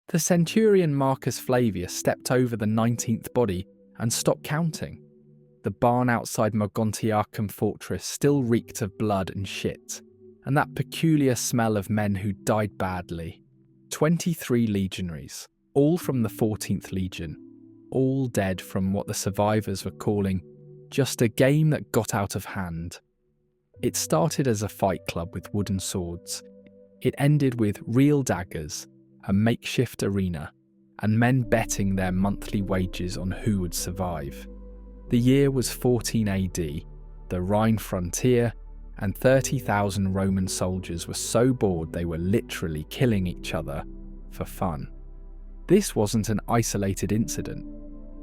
The centurion Marcus Flavius stepped over the 19th body and stopped counting. The barn outside Mogontiacum fortress still reeked of blood and shit, and that peculiar smell of men who died badly. 23 legionaries, all from the 14th Legion, all dead from what the survivors were calling just a game that got out of hand. It started as a fight club with wooden swords. It ended with real daggers, a makeshift arena, and men betting their monthly wages on who would survive. The year was 14 AD, the Rhine frontier, and 30,000 Roman soldiers were so bored they were literally killing each other for fun. This wasn't an isolated incident.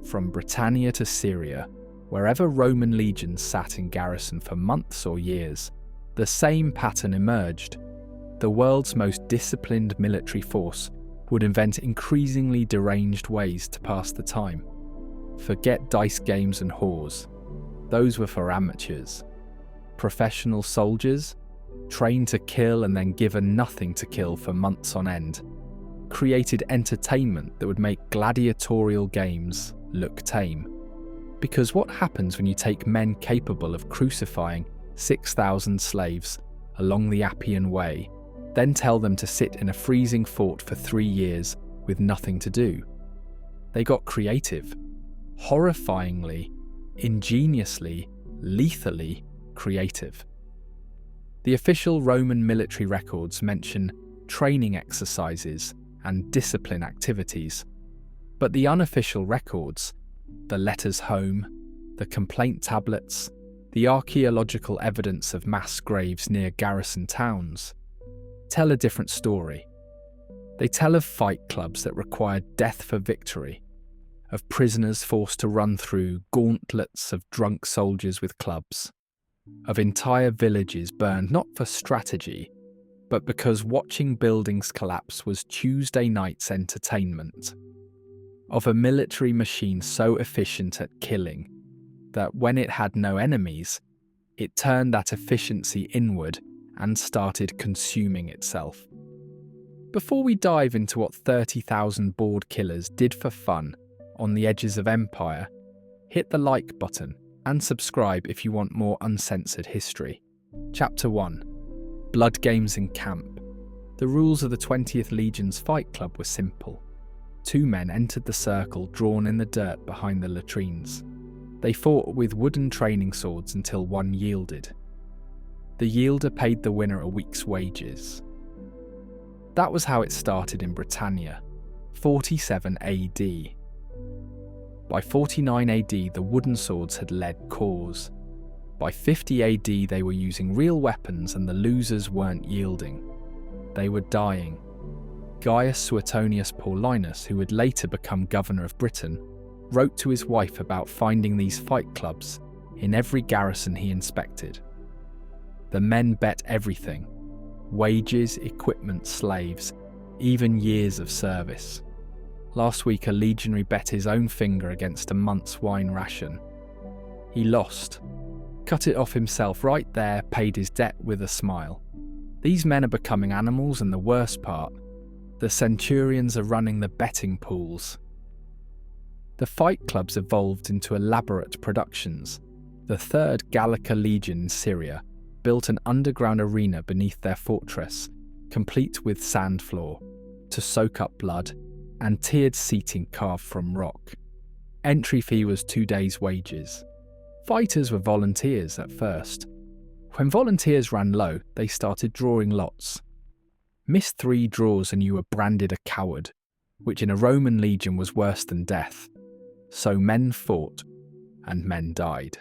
From Britannia to Syria, wherever Roman legions sat in garrison for months or years, the same pattern emerged. The world's most disciplined military force would invent increasingly deranged ways to pass the time. Forget dice games and whores. Those were for amateurs. Professional soldiers, trained to kill and then given nothing to kill for months on end, created entertainment that would make gladiatorial games look tame. Because what happens when you take men capable of crucifying 6,000 slaves along the Appian Way, then tell them to sit in a freezing fort for 3 years with nothing to do? They got creative. Horrifyingly, ingeniously, lethally creative. The official Roman military records mention training exercises and discipline activities, but the unofficial records, the letters home, the complaint tablets, the archaeological evidence of mass graves near garrison towns, tell a different story. They tell of fight clubs that required death for victory, of prisoners forced to run through gauntlets of drunk soldiers with clubs, of entire villages burned not for strategy, but because watching buildings collapse was Tuesday night's entertainment, of a military machine so efficient at killing that when it had no enemies, it turned that efficiency inward and started consuming itself. Before we dive into what 30,000 bored killers did for fun on the edges of empire, hit the like button and subscribe if you want more uncensored history. Chapter 1. Blood Games in Camp. The rules of the 20th Legion's fight club were simple. 2 men entered the circle drawn in the dirt behind the latrines. They fought with wooden training swords until one yielded. The yielder paid the winner a week's wages. That was how it started in Britannia, 47 AD. By 49 AD, the wooden swords had led cause. By 50 AD, they were using real weapons and the losers weren't yielding. They were dying. Gaius Suetonius Paulinus, who would later become governor of Britain, wrote to his wife about finding these fight clubs in every garrison he inspected. The men bet everything: wages, equipment, slaves, even years of service. Last week, a legionary bet his own finger against a month's wine ration. He lost. Cut it off himself right there, paid his debt with a smile. These men are becoming animals, and the worst part, the centurions are running the betting pools. The fight clubs evolved into elaborate productions. The 3rd Gallica Legion in Syria built an underground arena beneath their fortress, complete with sand floor, to soak up blood, and tiered seating carved from rock. Entry fee was 2 days' wages. Fighters were volunteers at first. When volunteers ran low, they started drawing lots. Miss 3 draws and you were branded a coward, which in a Roman legion was worse than death. So men fought, and men died.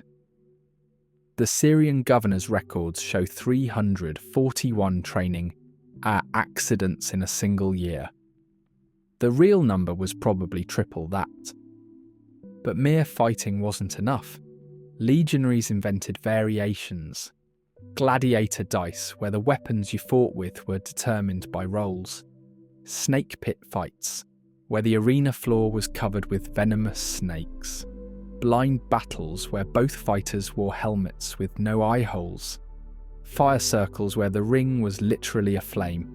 The Syrian governor's records show 341 training accidents in a single year. The real number was probably triple that. But mere fighting wasn't enough. Legionaries invented variations. Gladiator dice, where the weapons you fought with were determined by rolls. Snake pit fights, where the arena floor was covered with venomous snakes. Blind battles, where both fighters wore helmets with no eye holes. Fire circles, where the ring was literally aflame,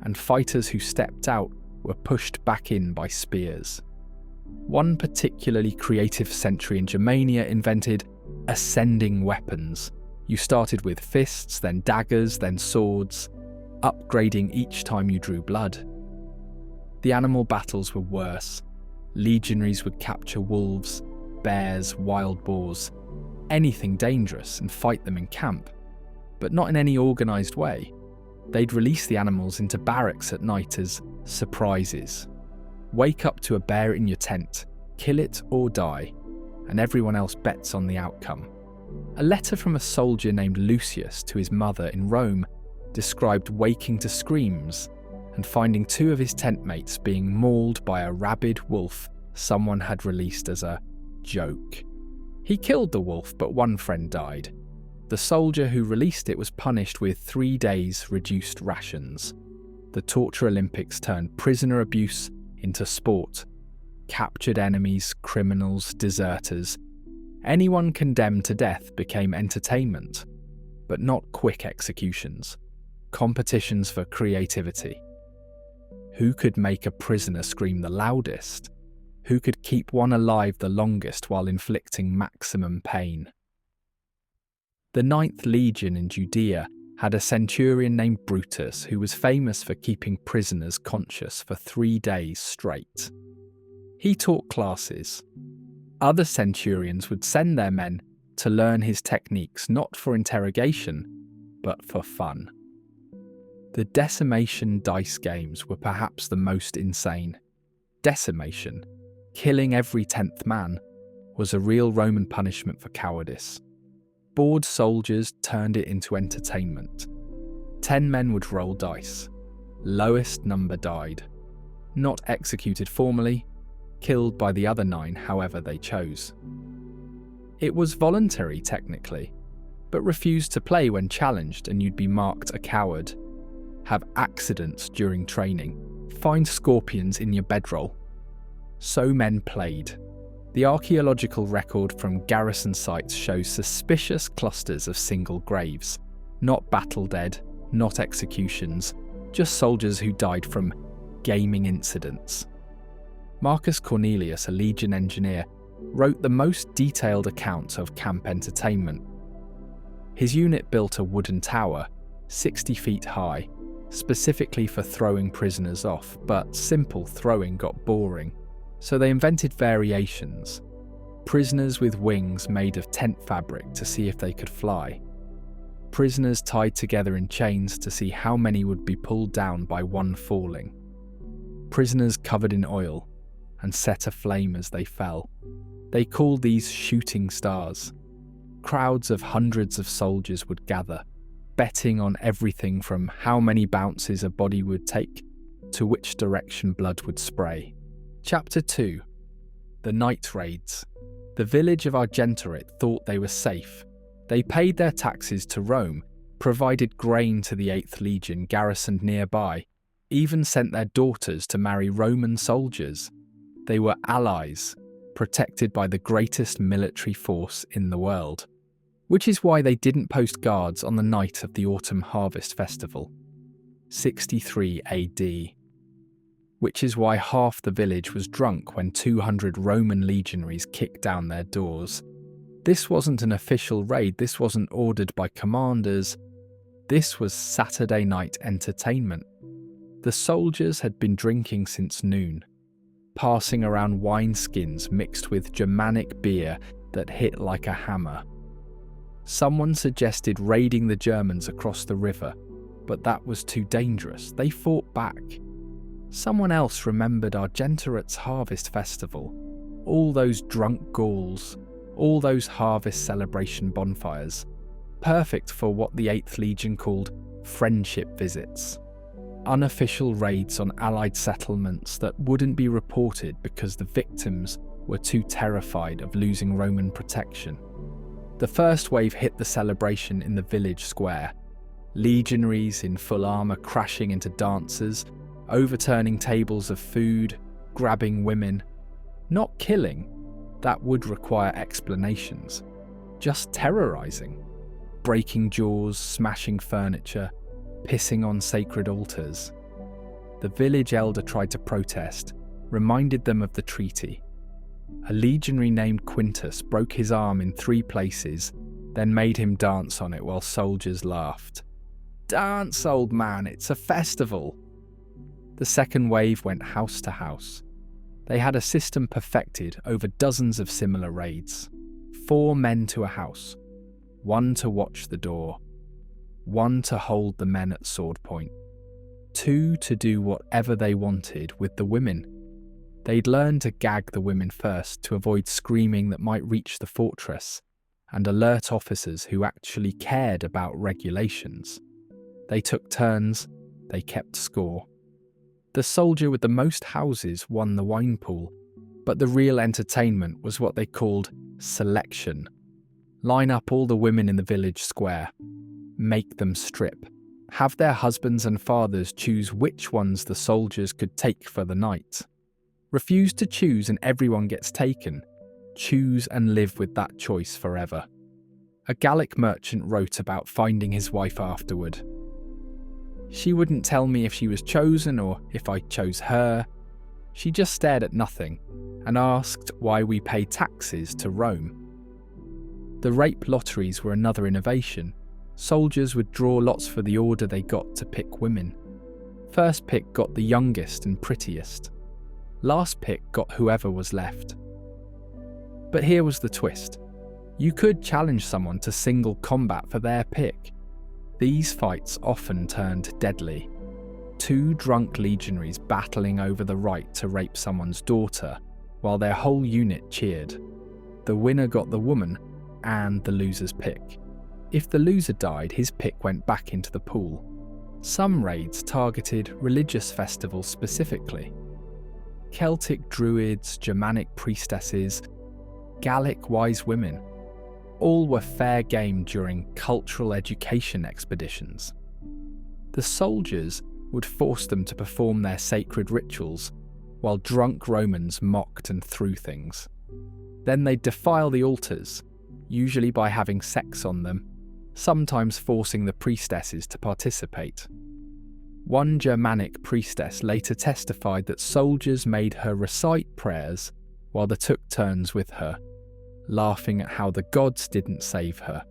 and fighters who stepped out were pushed back in by spears. One particularly creative century in Germania invented ascending weapons. You started with fists, then daggers, then swords, upgrading each time you drew blood. The animal battles were worse. Legionaries would capture wolves, bears, wild boars, anything dangerous, and fight them in camp, but not in any organised way. They'd release the animals into barracks at night as surprises. Wake up to a bear in your tent, kill it or die, and everyone else bets on the outcome. A letter from a soldier named Lucius to his mother in Rome described waking to screams and finding two of his tent mates being mauled by a rabid wolf someone had released as a joke. He killed the wolf, but one friend died. The soldier who released it was punished with 3 days reduced rations. The Torture Olympics turned prisoner abuse into sport. Captured enemies, criminals, deserters. Anyone condemned to death became entertainment, but not quick executions. Competitions for creativity. Who could make a prisoner scream the loudest? Who could keep one alive the longest while inflicting maximum pain? The 9th Legion in Judea had a centurion named Brutus who was famous for keeping prisoners conscious for 3 days straight. He taught classes. Other centurions would send their men to learn his techniques not for interrogation, but for fun. The decimation dice games were perhaps the most insane. Decimation, killing every 10th man, was a real Roman punishment for cowardice. Bored soldiers turned it into entertainment. 10 men would roll dice. Lowest number died. Not executed formally, killed by the other 9 however they chose. It was voluntary technically, but refused to play when challenged and you'd be marked a coward. Have accidents during training. Find scorpions in your bedroll. So men played. The archaeological record from garrison sites shows suspicious clusters of single graves. Not battle dead, not executions, just soldiers who died from gaming incidents. Marcus Cornelius, a legion engineer, wrote the most detailed account of camp entertainment. His unit built a wooden tower, 60 feet high, specifically for throwing prisoners off, but simple throwing got boring. So they invented variations. Prisoners with wings made of tent fabric to see if they could fly. Prisoners tied together in chains to see how many would be pulled down by one falling. Prisoners covered in oil and set aflame as they fell. They called these shooting stars. Crowds of hundreds of soldiers would gather, betting on everything from how many bounces a body would take to which direction blood would spray. Chapter 2. The Night Raids. The village of Argentorit thought they were safe. They paid their taxes to Rome, provided grain to the 8th Legion garrisoned nearby, even sent their daughters to marry Roman soldiers. They were allies, protected by the greatest military force in the world. Which is why they didn't post guards on the night of the autumn harvest festival. 63 AD. Which is why half the village was drunk when 200 Roman legionaries kicked down their doors. This wasn't an official raid, this wasn't ordered by commanders. This was Saturday night entertainment. The soldiers had been drinking since noon, passing around wineskins mixed with Germanic beer that hit like a hammer. Someone suggested raiding the Germans across the river, but that was too dangerous. They fought back. Someone else remembered Argentorit's harvest festival, all those drunk Gauls, all those harvest celebration bonfires, perfect for what the 8th Legion called friendship visits, unofficial raids on Allied settlements that wouldn't be reported because the victims were too terrified of losing Roman protection. The first wave hit the celebration in the village square, legionaries in full armour crashing into dancers, overturning tables of food, grabbing women. Not killing, that would require explanations. Just terrorising. Breaking jaws, smashing furniture, pissing on sacred altars. The village elder tried to protest, reminded them of the treaty. A legionary named Quintus broke his arm in 3 places, then made him dance on it while soldiers laughed. "Dance, old man, it's a festival." The second wave went house to house. They had a system perfected over dozens of similar raids. 4 men to a house, 1 to watch the door, 1 to hold the men at sword point, 2 to do whatever they wanted with the women. They'd learned to gag the women first to avoid screaming that might reach the fortress and alert officers who actually cared about regulations. They took turns, they kept score. The soldier with the most houses won the wine pool, but the real entertainment was what they called selection. Line up all the women in the village square, make them strip, have their husbands and fathers choose which ones the soldiers could take for the night. Refuse to choose and everyone gets taken. Choose and live with that choice forever. A Gallic merchant wrote about finding his wife afterward. She wouldn't tell me if she was chosen or if I chose her. She just stared at nothing and asked why we pay taxes to Rome. The rape lotteries were another innovation. Soldiers would draw lots for the order they got to pick women. First pick got the youngest and prettiest. Last pick got whoever was left. But here was the twist. You could challenge someone to single combat for their pick. These fights often turned deadly. 2 drunk legionaries battling over the right to rape someone's daughter, while their whole unit cheered. The winner got the woman and the loser's pick. If the loser died, his pick went back into the pool. Some raids targeted religious festivals specifically. Celtic druids, Germanic priestesses, Gallic wise women. All were fair game during cultural education expeditions. The soldiers would force them to perform their sacred rituals, while drunk Romans mocked and threw things. Then they'd defile the altars, usually by having sex on them, sometimes forcing the priestesses to participate. One Germanic priestess later testified that soldiers made her recite prayers while they took turns with her, laughing at how the gods didn't save her.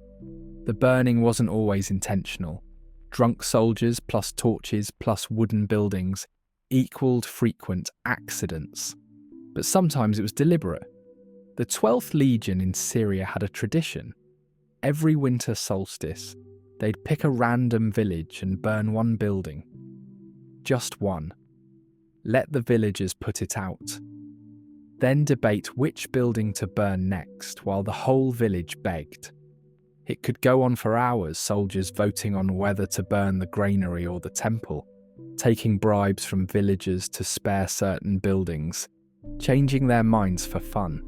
The burning wasn't always intentional. Drunk soldiers plus torches plus wooden buildings equaled frequent accidents. But sometimes it was deliberate. The 12th Legion in Syria had a tradition. Every winter solstice, they'd pick a random village and burn one building. Just one. Let the villagers put it out. Then debate which building to burn next while the whole village begged. It could go on for hours, soldiers voting on whether to burn the granary or the temple, taking bribes from villagers to spare certain buildings, changing their minds for fun.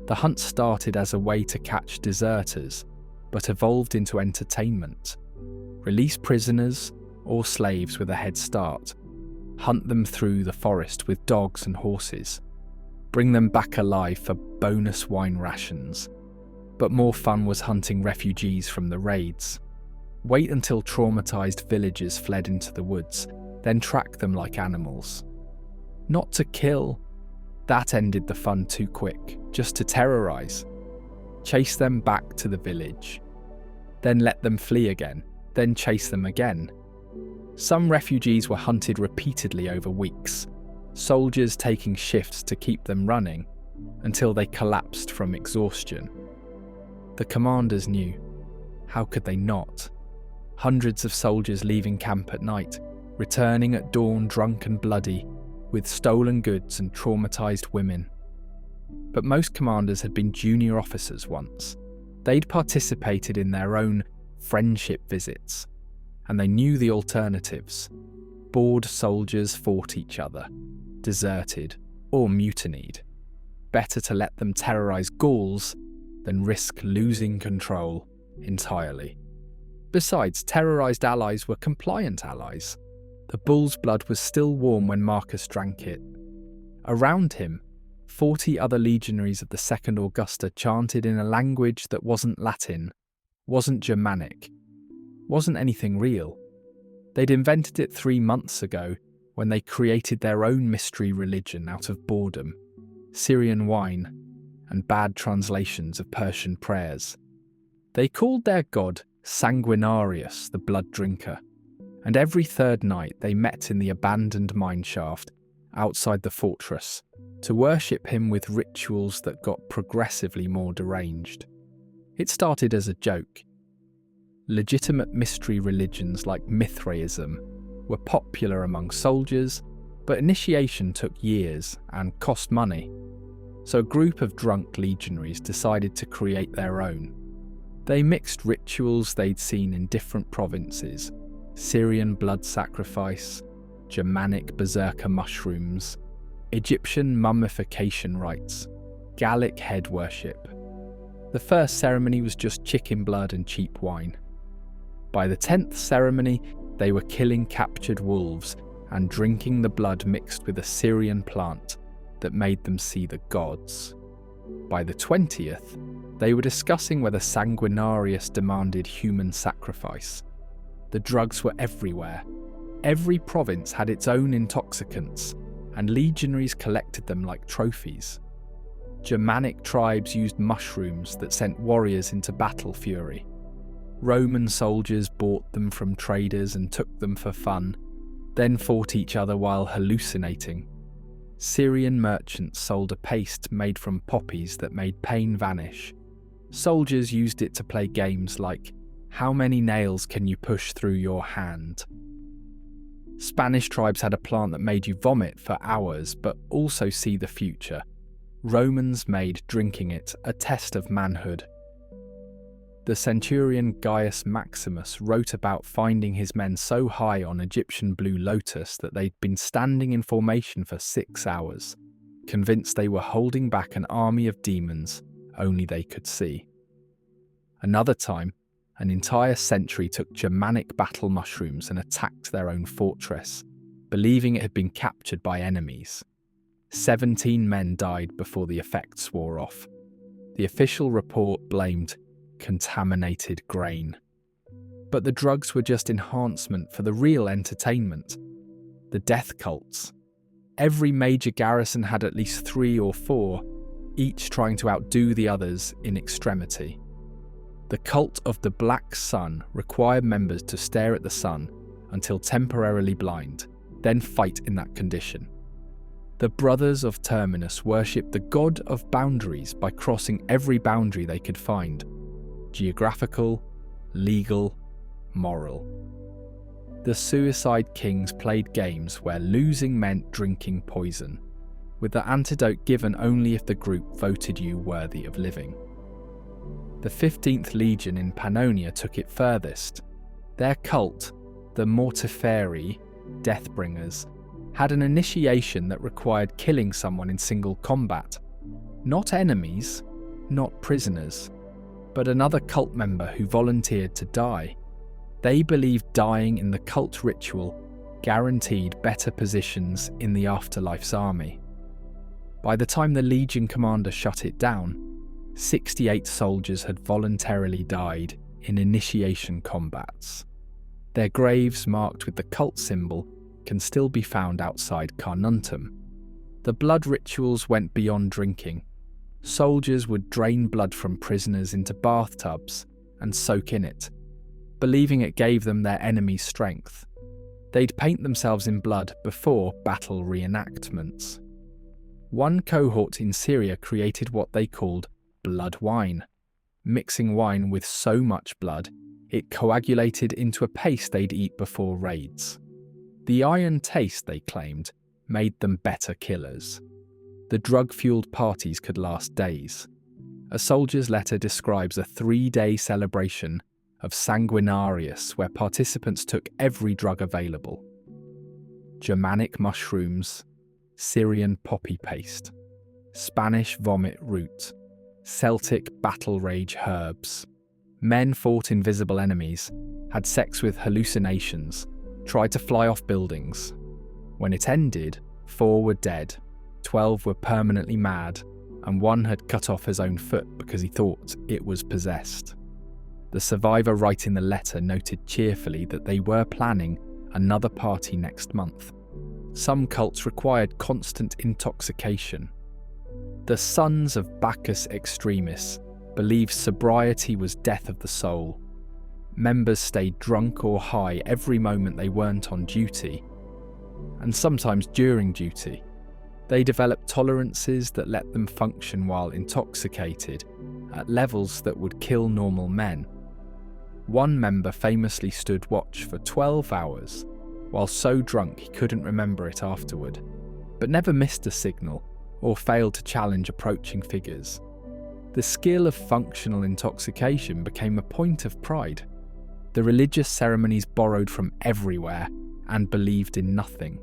The hunt started as a way to catch deserters, but evolved into entertainment. Release prisoners or slaves with a head start, hunt them through the forest with dogs and horses, bring them back alive for bonus wine rations. But more fun was hunting refugees from the raids. Wait until traumatized villagers fled into the woods, then track them like animals. Not to kill. That ended the fun too quick, just to terrorize. Chase them back to the village. Then let them flee again, then chase them again. Some refugees were hunted repeatedly over weeks, soldiers taking shifts to keep them running until they collapsed from exhaustion. The commanders knew. How could they not? Hundreds of soldiers leaving camp at night, returning at dawn drunk and bloody, with stolen goods and traumatized women. But most commanders had been junior officers once. They'd participated in their own friendship visits, and they knew the alternatives. Bored soldiers fought each other, deserted, or mutinied. Better to let them terrorize Gauls than risk losing control entirely. Besides, terrorized allies were compliant allies. The bull's blood was still warm when Marcus drank it. Around him, 40 other legionaries of the Second Augusta chanted in a language that wasn't Latin, wasn't Germanic, wasn't anything real. They'd invented it 3 months ago, when they created their own mystery religion out of boredom, Syrian wine, and bad translations of Persian prayers. They called their god Sanguinarius, the blood drinker, and every third night they met in the abandoned mineshaft outside the fortress to worship him with rituals that got progressively more deranged. It started as a joke. Legitimate mystery religions like Mithraism were popular among soldiers, but initiation took years and cost money. So a group of drunk legionaries decided to create their own. They mixed rituals they'd seen in different provinces: Syrian blood sacrifice, Germanic berserker mushrooms, Egyptian mummification rites, Gallic head worship. The first ceremony was just chicken blood and cheap wine. By the 10th ceremony, they were killing captured wolves and drinking the blood mixed with a Syrian plant that made them see the gods. By the 20th, they were discussing whether Sanguinarius demanded human sacrifice. The drugs were everywhere. Every province had its own intoxicants, and legionaries collected them like trophies. Germanic tribes used mushrooms that sent warriors into battle fury. Roman soldiers bought them from traders and took them for fun, then fought each other while hallucinating. Syrian merchants sold a paste made from poppies that made pain vanish. Soldiers used it to play games like, "How many nails can you push through your hand?" Spanish tribes had a plant that made you vomit for hours but also see the future. Romans made drinking it a test of manhood. The centurion Gaius Maximus wrote about finding his men so high on Egyptian blue lotus that they'd been standing in formation for 6 hours, convinced they were holding back an army of demons only they could see. Another time, an entire century took Germanic battle mushrooms and attacked their own fortress, believing it had been captured by enemies. 17 men died before the effects wore off. The official report blamed contaminated grain. But the drugs were just enhancement for the real entertainment. The death cults. Every major garrison had at least 3 or 4, each trying to outdo the others in extremity. The cult of the Black Sun required members to stare at the sun until temporarily blind, then fight in that condition. The Brothers of Terminus worshipped the god of boundaries by crossing every boundary they could find: geographical, legal, moral. The Suicide Kings played games where losing meant drinking poison, with the antidote given only if the group voted you worthy of living. The 15th Legion in Pannonia took it furthest. Their cult, the Mortiferi, Deathbringers, had an initiation that required killing someone in single combat. Not enemies, not prisoners, but another cult member who volunteered to die. They believed dying in the cult ritual guaranteed better positions in the afterlife's army. By the time the Legion commander shut it down, 68 soldiers had voluntarily died in initiation combats. Their graves, marked with the cult symbol, can still be found outside Carnuntum. The blood rituals went beyond drinking. Soldiers would drain blood from prisoners into bathtubs and soak in it, believing it gave them their enemy's strength. They'd paint themselves in blood before battle reenactments. One cohort in Syria created what they called blood wine, mixing wine with so much blood it coagulated into a paste they'd eat before raids. The iron taste, they claimed, made them better killers. The drug-fueled parties could last days. A soldier's letter describes a 3-day celebration of Sanguinarius where participants took every drug available: Germanic mushrooms, Syrian poppy paste, Spanish vomit root, Celtic battle rage herbs. Men fought invisible enemies, had sex with hallucinations, tried to fly off buildings. When it ended, 4 were dead, 12 were permanently mad, and 1 had cut off his own foot because he thought it was possessed. The survivor writing the letter noted cheerfully that they were planning another party next month. Some cults required constant intoxication. The Sons of Bacchus Extremis believed sobriety was death of the soul. Members stayed drunk or high every moment they weren't on duty, and sometimes during duty. They developed tolerances that let them function while intoxicated at levels that would kill normal men. One member famously stood watch for 12 hours, while so drunk he couldn't remember it afterward, but never missed a signal or failed to challenge approaching figures. The skill of functional intoxication became a point of pride. The religious ceremonies borrowed from everywhere and believed in nothing.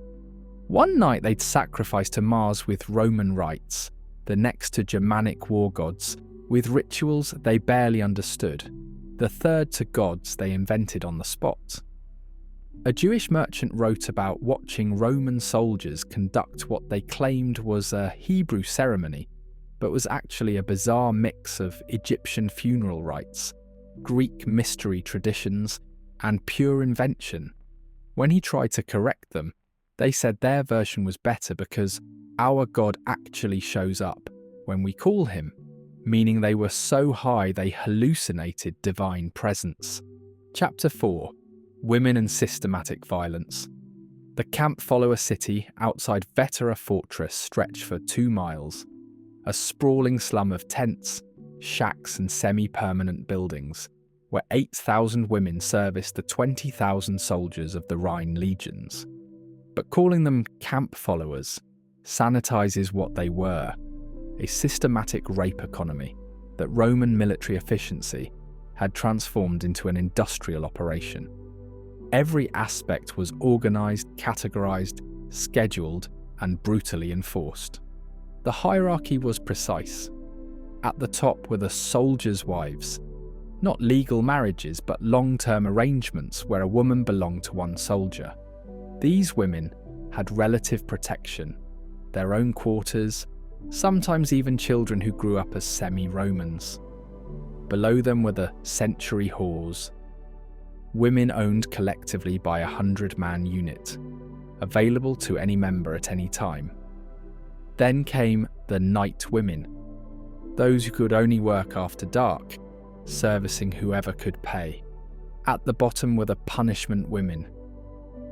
One night they'd sacrifice to Mars with Roman rites, the next to Germanic war gods, with rituals they barely understood, the third to gods they invented on the spot. A Jewish merchant wrote about watching Roman soldiers conduct what they claimed was a Hebrew ceremony, but was actually a bizarre mix of Egyptian funeral rites, Greek mystery traditions, and pure invention. When he tried to correct them, they said their version was better because our God actually shows up when we call him, meaning they were so high they hallucinated divine presence. Chapter 4. Women and Systematic Violence. The camp follower city outside Vetera Fortress stretched for 2 miles, a sprawling slum of tents, shacks and semi-permanent buildings, where 8,000 women serviced the 20,000 soldiers of the Rhine legions. But calling them camp followers sanitizes what they were, a systematic rape economy that Roman military efficiency had transformed into an industrial operation. Every aspect was organized, categorized, scheduled, and brutally enforced. The hierarchy was precise. At the top were the soldiers' wives, not legal marriages but long-term arrangements where a woman belonged to one soldier. These women had relative protection, their own quarters, sometimes even children who grew up as semi-Romans. Below them were the century whores, women owned collectively by a 100-man unit, available to any member at any time. Then came the night women, those who could only work after dark, servicing whoever could pay. At the bottom were the punishment women,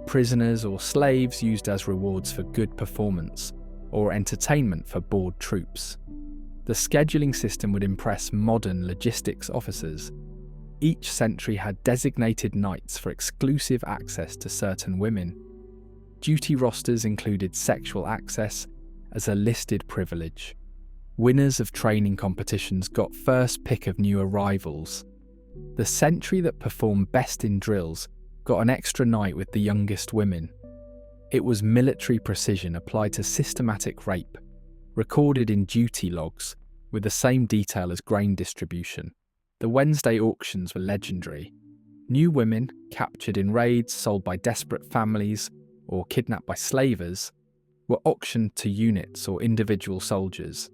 prisoners or slaves used as rewards for good performance or entertainment for bored troops. The scheduling system would impress modern logistics officers. Each century had designated nights for exclusive access to certain women. Duty rosters included sexual access as a listed privilege. Winners of training competitions got first pick of new arrivals. The century that performed best in drills got an extra night with the youngest women. It was military precision applied to systematic rape, recorded in duty logs with the same detail as grain distribution. The Wednesday auctions were legendary. New women, captured in raids, sold by desperate families, or kidnapped by slavers, were auctioned to units or individual soldiers.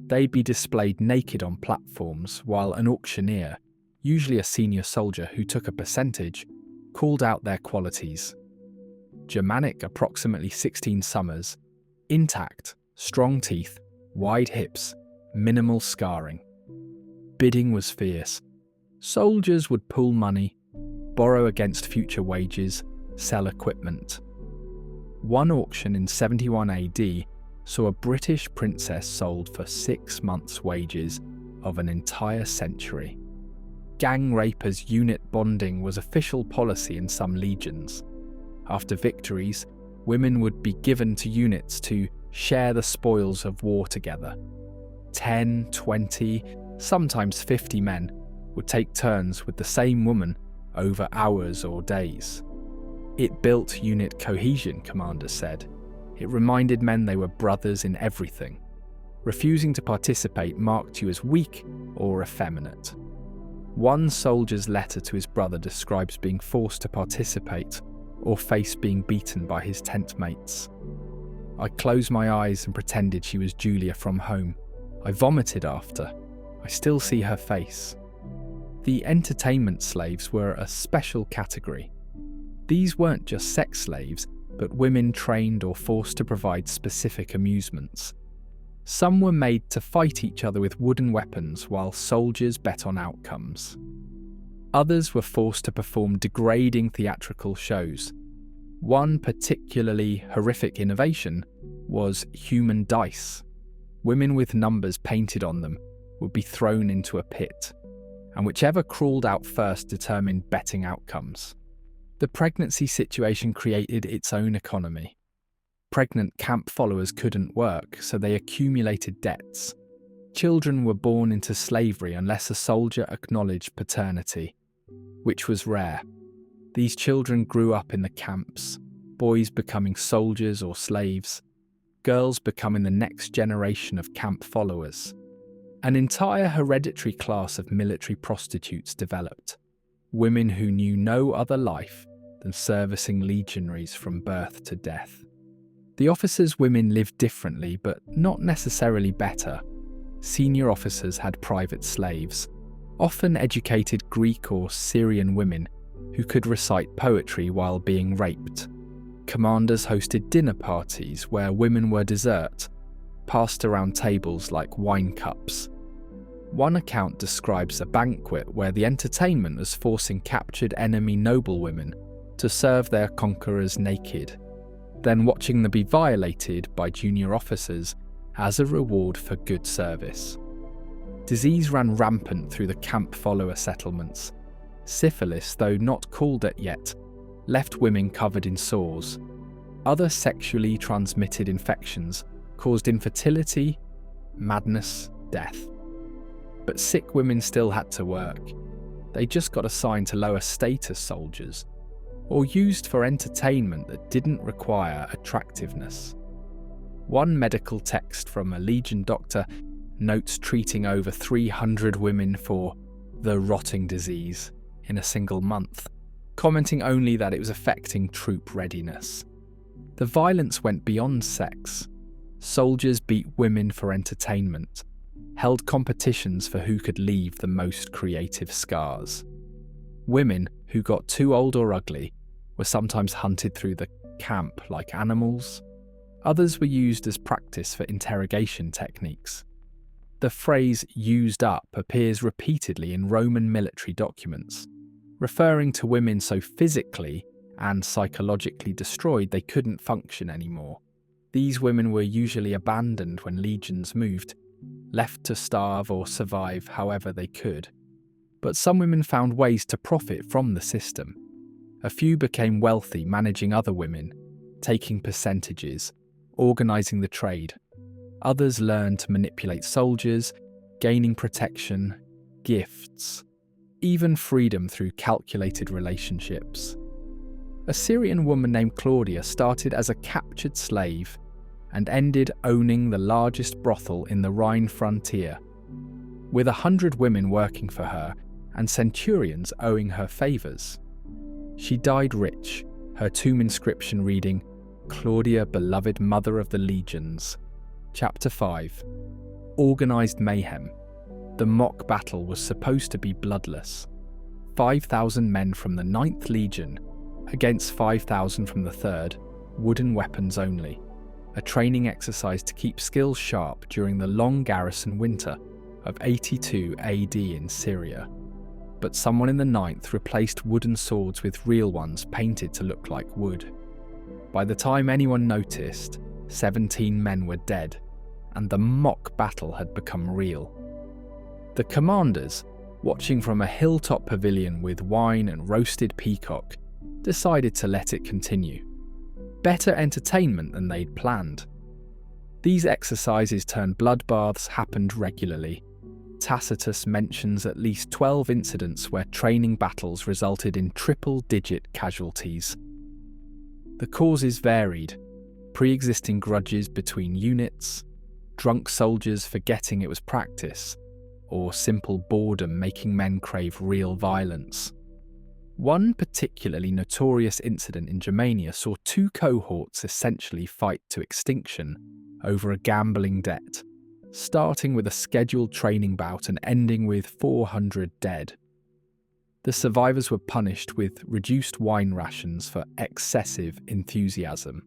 They'd be displayed naked on platforms while an auctioneer, usually a senior soldier who took a percentage, called out their qualities. Germanic, approximately 16 summers, intact, strong teeth, wide hips, minimal scarring. Bidding was fierce. Soldiers would pool money, borrow against future wages, sell equipment. One auction in 71 AD saw a British princess sold for 6 months' wages of an entire century. Gang rape as unit bonding was official policy in some legions. After victories, women would be given to units to share the spoils of war together. 10, 20, sometimes 50 men would take turns with the same woman over hours or days. It built unit cohesion, commanders said. It reminded men they were brothers in everything. Refusing to participate marked you as weak or effeminate. One soldier's letter to his brother describes being forced to participate or face being beaten by his tent mates. I closed my eyes and pretended she was Julia from home. I vomited after. I still see her face. The entertainment slaves were a special category. These weren't just sex slaves, but women trained or forced to provide specific amusements. Some were made to fight each other with wooden weapons while soldiers bet on outcomes. Others were forced to perform degrading theatrical shows. One particularly horrific innovation was human dice. Women with numbers painted on them would be thrown into a pit, and whichever crawled out first determined betting outcomes. The pregnancy situation created its own economy. Pregnant camp followers couldn't work, so they accumulated debts. Children were born into slavery unless a soldier acknowledged paternity, which was rare. These children grew up in the camps, boys becoming soldiers or slaves, girls becoming the next generation of camp followers. An entire hereditary class of military prostitutes developed, women who knew no other life than servicing legionaries from birth to death. The officers' women lived differently, but not necessarily better. Senior officers had private slaves, often educated Greek or Syrian women who could recite poetry while being raped. Commanders hosted dinner parties where women were dessert, passed around tables like wine cups. One account describes a banquet where the entertainment was forcing captured enemy noblewomen to serve their conquerors naked, then watching them be violated by junior officers as a reward for good service. Disease ran rampant through the camp follower settlements. Syphilis, though not called it yet, left women covered in sores. Other sexually transmitted infections caused infertility, madness, death. But sick women still had to work. They just got assigned to lower status soldiers, or used for entertainment that didn't require attractiveness. One medical text from a legion doctor notes treating over 300 women for the rotting disease in a single month, commenting only that it was affecting troop readiness. The violence went beyond sex. Soldiers beat women for entertainment, held competitions for who could leave the most creative scars. Women who got too old or ugly were sometimes hunted through the camp like animals. Others were used as practice for interrogation techniques. The phrase "used up" appears repeatedly in Roman military documents, referring to women so physically and psychologically destroyed they couldn't function anymore. These women were usually abandoned when legions moved, left to starve or survive however they could. But some women found ways to profit from the system. A few became wealthy managing other women, taking percentages, organising the trade. Others learned to manipulate soldiers, gaining protection, gifts, even freedom through calculated relationships. A Syrian woman named Claudia started as a captured slave and ended owning the largest brothel in the Rhine frontier, with 100 women working for her and centurions owing her favours. She died rich, her tomb inscription reading, "Claudia, beloved mother of the legions." Chapter 5. Organised mayhem. The mock battle was supposed to be bloodless. 5,000 men from the 9th Legion against 5,000 from the 3rd, wooden weapons only. A training exercise to keep skills sharp during the long garrison winter of 82 AD in Syria. But someone in the 9th replaced wooden swords with real ones painted to look like wood. By the time anyone noticed, 17 men were dead, and the mock battle had become real. The commanders, watching from a hilltop pavilion with wine and roasted peacock, decided to let it continue. Better entertainment than they'd planned. These exercises turned bloodbaths happened regularly. Tacitus mentions at least 12 incidents where training battles resulted in triple-digit casualties. The causes varied: pre-existing grudges between units, drunk soldiers forgetting it was practice, or simple boredom making men crave real violence. One particularly notorious incident in Germania saw 2 cohorts essentially fight to extinction over a gambling debt, starting with a scheduled training bout and ending with 400 dead. The survivors were punished with reduced wine rations for excessive enthusiasm.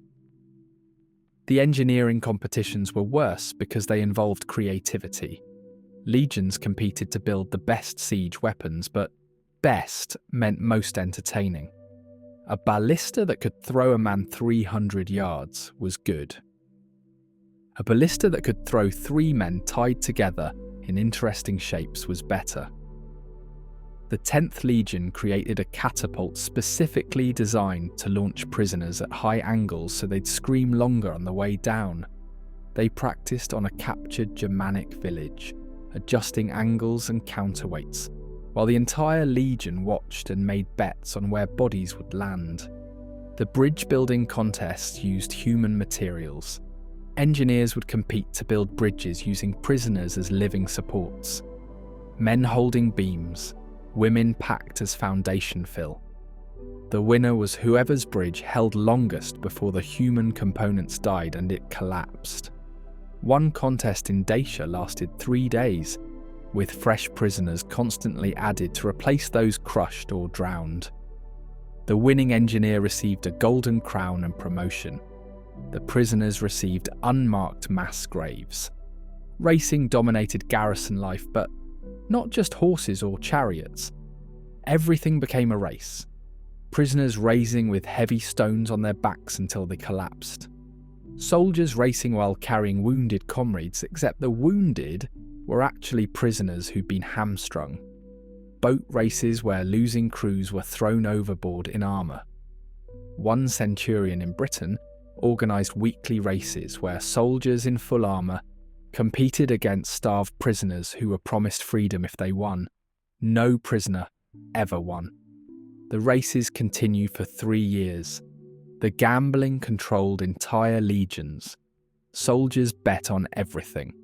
The engineering competitions were worse because they involved creativity. Legions competed to build the best siege weapons, but best meant most entertaining. A ballista that could throw a man 300 yards was good. A ballista that could throw 3 men tied together in interesting shapes was better. The 10th Legion created a catapult specifically designed to launch prisoners at high angles so they'd scream longer on the way down. They practiced on a captured Germanic village, adjusting angles and counterweights, while the entire Legion watched and made bets on where bodies would land. The bridge-building contests used human materials. Engineers would compete to build bridges using prisoners as living supports. Men holding beams, women packed as foundation fill. The winner was whoever's bridge held longest before the human components died and it collapsed. One contest in Dacia lasted 3 days, with fresh prisoners constantly added to replace those crushed or drowned. The winning engineer received a golden crown and promotion. The prisoners received unmarked mass graves. Racing dominated garrison life, but not just horses or chariots. Everything became a race. Prisoners racing with heavy stones on their backs until they collapsed. Soldiers racing while carrying wounded comrades, except the wounded were actually prisoners who'd been hamstrung. Boat races where losing crews were thrown overboard in armour. One centurion in Britain organised weekly races where soldiers in full armour competed against starved prisoners who were promised freedom if they won. No prisoner ever won. The races continued for 3 years. The gambling controlled entire legions. Soldiers bet on everything.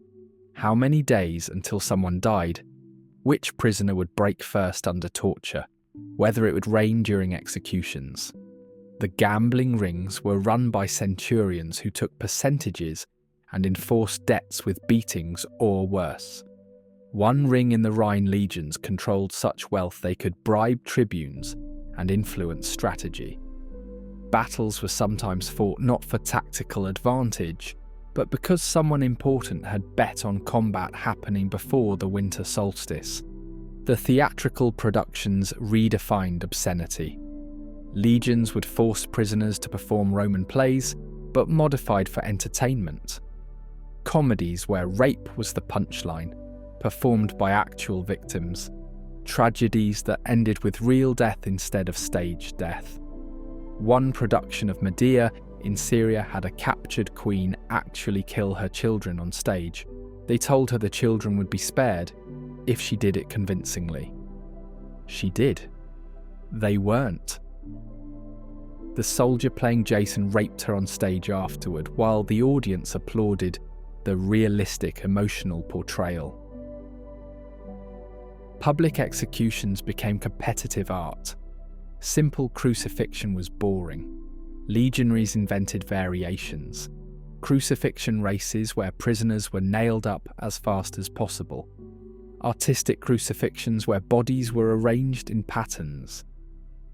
How many days until someone died? Which prisoner would break first under torture? Whether it would rain during executions? The gambling rings were run by centurions who took percentages and enforced debts with beatings or worse. One ring in the Rhine legions controlled such wealth they could bribe tribunes and influence strategy. Battles were sometimes fought not for tactical advantage, but because someone important had bet on combat happening before the winter solstice. The theatrical productions redefined obscenity. Legions would force prisoners to perform Roman plays, but modified for entertainment. Comedies where rape was the punchline, performed by actual victims. Tragedies that ended with real death instead of staged death. One production of Medea in Syria had a captured queen actually kill her children on stage. They told her the children would be spared if she did it convincingly. She did. They weren't. The soldier playing Jason raped her on stage afterward, while the audience applauded the realistic emotional portrayal. Public executions became competitive art. Simple crucifixion was boring. Legionaries invented variations. Crucifixion races where prisoners were nailed up as fast as possible. Artistic crucifixions where bodies were arranged in patterns.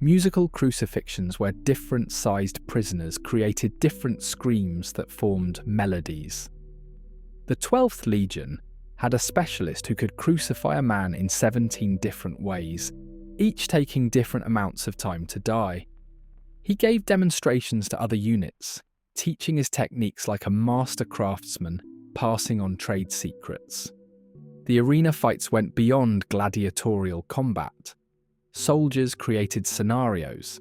Musical crucifixions where different-sized prisoners created different screams that formed melodies. The 12th Legion had a specialist who could crucify a man in 17 different ways, each taking different amounts of time to die. He gave demonstrations to other units, teaching his techniques like a master craftsman, passing on trade secrets. The arena fights went beyond gladiatorial combat. Soldiers created scenarios.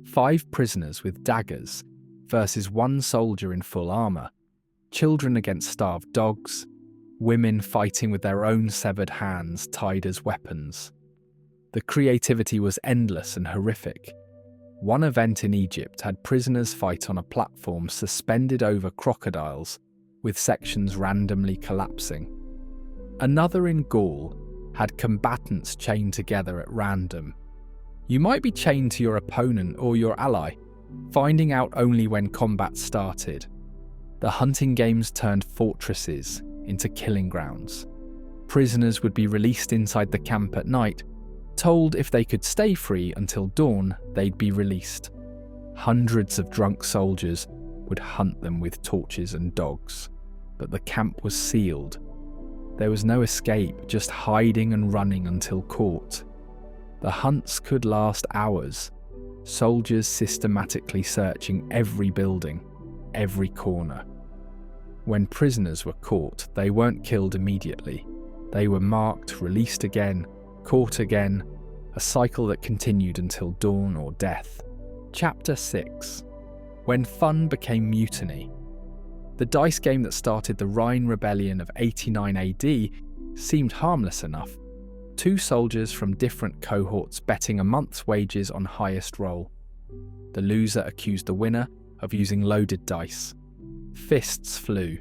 5 prisoners with daggers versus 1 soldier in full armour. Children against starved dogs. Women fighting with their own severed hands tied as weapons. The creativity was endless and horrific. One event in Egypt had prisoners fight on a platform suspended over crocodiles, with sections randomly collapsing. Another in Gaul had combatants chained together at random. You might be chained to your opponent or your ally, finding out only when combat started. The hunting games turned fortresses into killing grounds. Prisoners would be released inside the camp at night, Told if they could stay free until dawn, they'd be released. Hundreds of drunk soldiers would hunt them with torches and dogs, but the camp was sealed. There was no escape, just hiding and running until caught. The hunts could last hours, soldiers systematically searching every building, every corner. When prisoners were caught, they weren't killed immediately. They were marked, released again, caught again, a cycle that continued until dawn or death. Chapter 6. When fun became mutiny. The dice game that started the Rhine Rebellion of 89 AD seemed harmless enough. Two soldiers from different cohorts betting a month's wages on highest roll. The loser accused the winner of using loaded dice. Fists flew.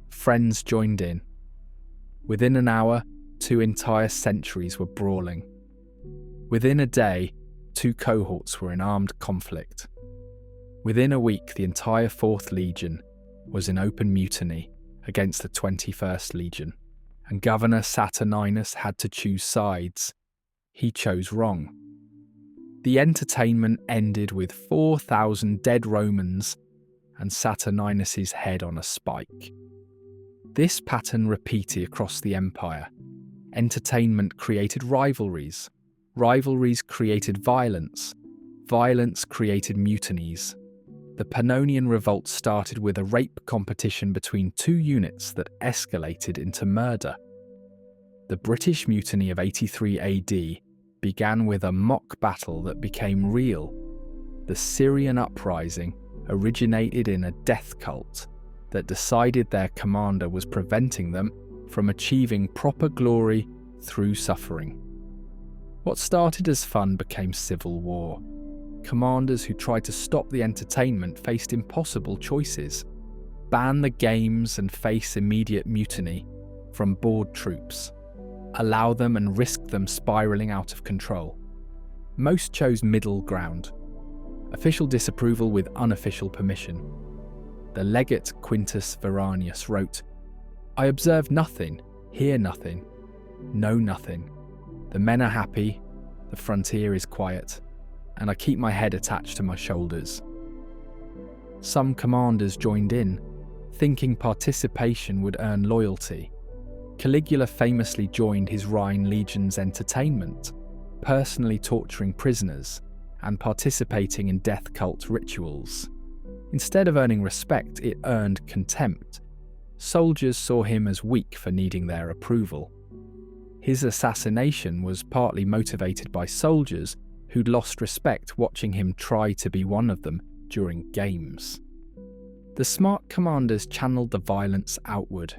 Friends joined in. Within an hour, two entire centuries were brawling. Within a day, two cohorts were in armed conflict. Within a week, the entire 4th Legion was in open mutiny against the 21st Legion, and Governor Saturninus had to choose sides. He chose wrong. The entertainment ended with 4,000 dead Romans and Saturninus's head on a spike. This pattern repeated across the empire. Entertainment created rivalries. Rivalries created violence. Violence created mutinies. The Pannonian Revolt started with a rape competition between two units that escalated into murder. The British Mutiny of 83 AD began with a mock battle that became real. The Syrian uprising originated in a death cult that decided their commander was preventing them from achieving proper glory through suffering. What started as fun became civil war. Commanders who tried to stop the entertainment faced impossible choices: ban the games and face immediate mutiny from bored troops, allow them and risk them spiralling out of control. Most chose middle ground, official disapproval with unofficial permission. The legate Quintus Veranius wrote, "I observe nothing, hear nothing, know nothing. The men are happy, the frontier is quiet, and I keep my head attached to my shoulders." Some commanders joined in, thinking participation would earn loyalty. Caligula famously joined his Rhine legion's entertainment, personally torturing prisoners and participating in death cult rituals. Instead of earning respect, it earned contempt. Soldiers saw him as weak for needing their approval. His assassination was partly motivated by soldiers who'd lost respect watching him try to be one of them during games. The smart commanders channeled the violence outward.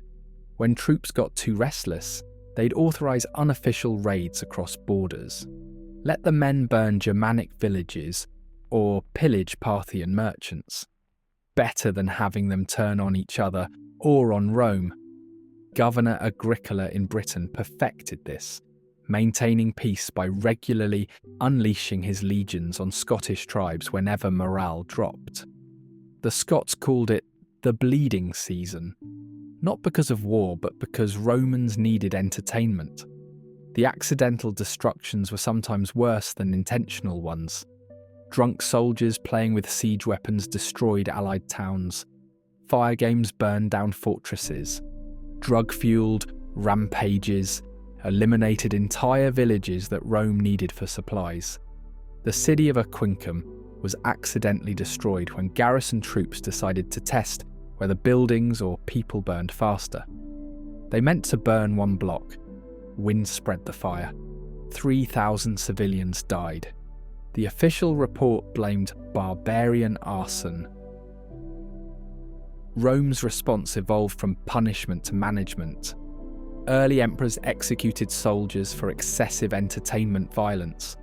When troops got too restless, they'd authorize unofficial raids across borders. Let the men burn Germanic villages or pillage Parthian merchants. Better than having them turn on each other or on Rome. Governor Agricola in Britain perfected this, maintaining peace by regularly unleashing his legions on Scottish tribes whenever morale dropped. The Scots called it the bleeding season, not because of war but because Romans needed entertainment. The accidental destructions were sometimes worse than intentional ones. Drunk soldiers playing with siege weapons destroyed allied towns. Fire games burned down fortresses. Drug-fueled rampages eliminated entire villages that Rome needed for supplies. The city of Aquincum was accidentally destroyed when garrison troops decided to test whether buildings or people burned faster. They meant to burn one block. Wind spread the fire. 3,000 civilians died. The official report blamed barbarian arson. Rome's response evolved from punishment to management. Early emperors executed soldiers for excessive entertainment violence.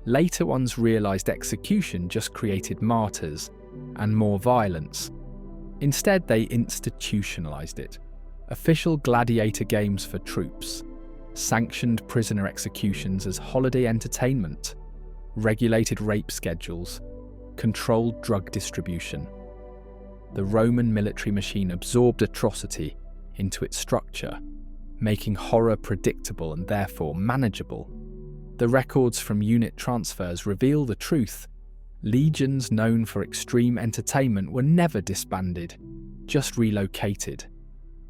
Later ones realized execution just created martyrs and more violence. Instead, they institutionalized it. Official gladiator games for troops, sanctioned prisoner executions as holiday entertainment, regulated rape schedules, controlled drug distribution. The Roman military machine absorbed atrocity into its structure, making horror predictable and therefore manageable. The records from unit transfers reveal the truth. Legions known for extreme entertainment were never disbanded, just relocated.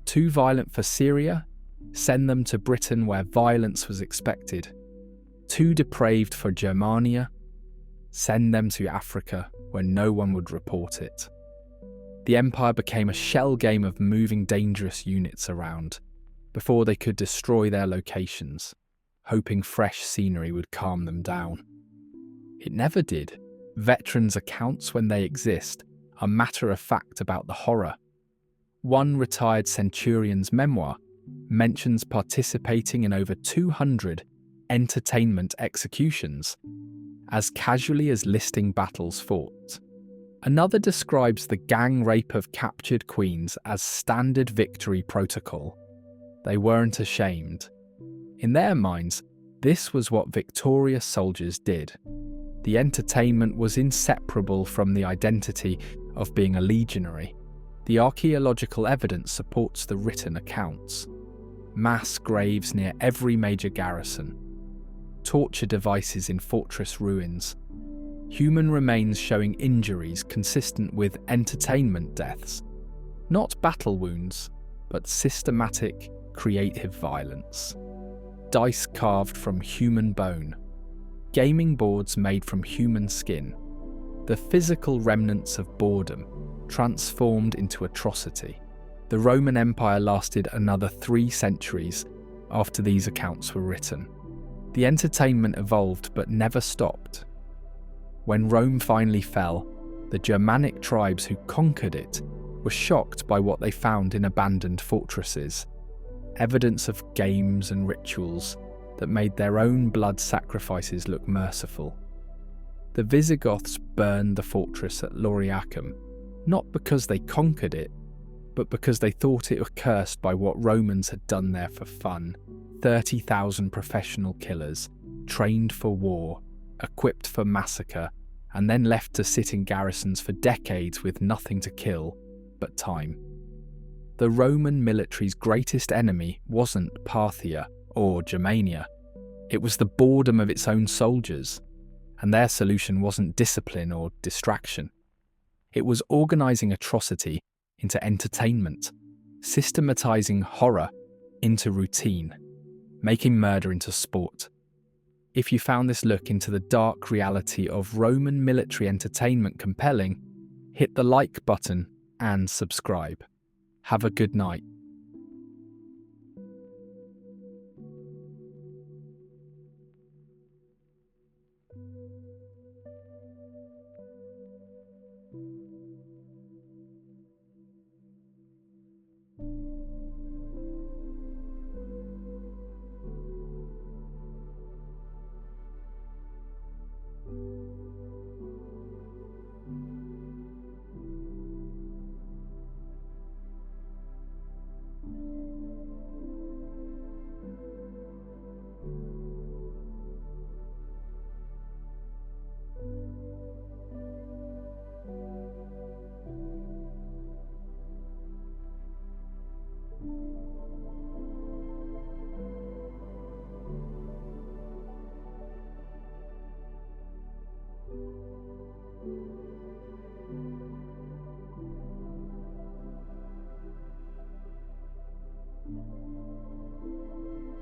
Too violent for Syria? Send them to Britain where violence was expected. Too depraved for Germania? Send them to Africa where no one would report it. The Empire became a shell game of moving dangerous units around before they could destroy their locations, hoping fresh scenery would calm them down. It never did. Veterans' accounts, when they exist, are matter of fact about the horror. One retired centurion's memoir mentions participating in over 200 entertainment executions, as casually as listing battles fought. Another describes the gang rape of captured queens as standard victory protocol. They weren't ashamed. In their minds, this was what victorious soldiers did. The entertainment was inseparable from the identity of being a legionary. The archaeological evidence supports the written accounts. Mass graves near every major garrison. Torture devices in fortress ruins. Human remains showing injuries consistent with entertainment deaths. Not battle wounds, but systematic, creative violence. Dice carved from human bone. Gaming boards made from human skin. The physical remnants of boredom transformed into atrocity. The Roman Empire lasted another 3 centuries after these accounts were written. The entertainment evolved but never stopped. When Rome finally fell, the Germanic tribes who conquered it were shocked by what they found in abandoned fortresses. Evidence of games and rituals that made their own blood sacrifices look merciful. The Visigoths burned the fortress at Lauriacum, not because they conquered it, but because they thought it was cursed by what Romans had done there for fun. 30,000 professional killers, trained for war, equipped for massacre, and then left to sit in garrisons for decades with nothing to kill but time. The Roman military's greatest enemy wasn't Parthia or Germania. It was the boredom of its own soldiers, and their solution wasn't discipline or distraction. It was organising atrocity into entertainment, systematizing horror into routine, making murder into sport. If you found this look into the dark reality of Roman military entertainment compelling, hit the like button and subscribe. Have a good night.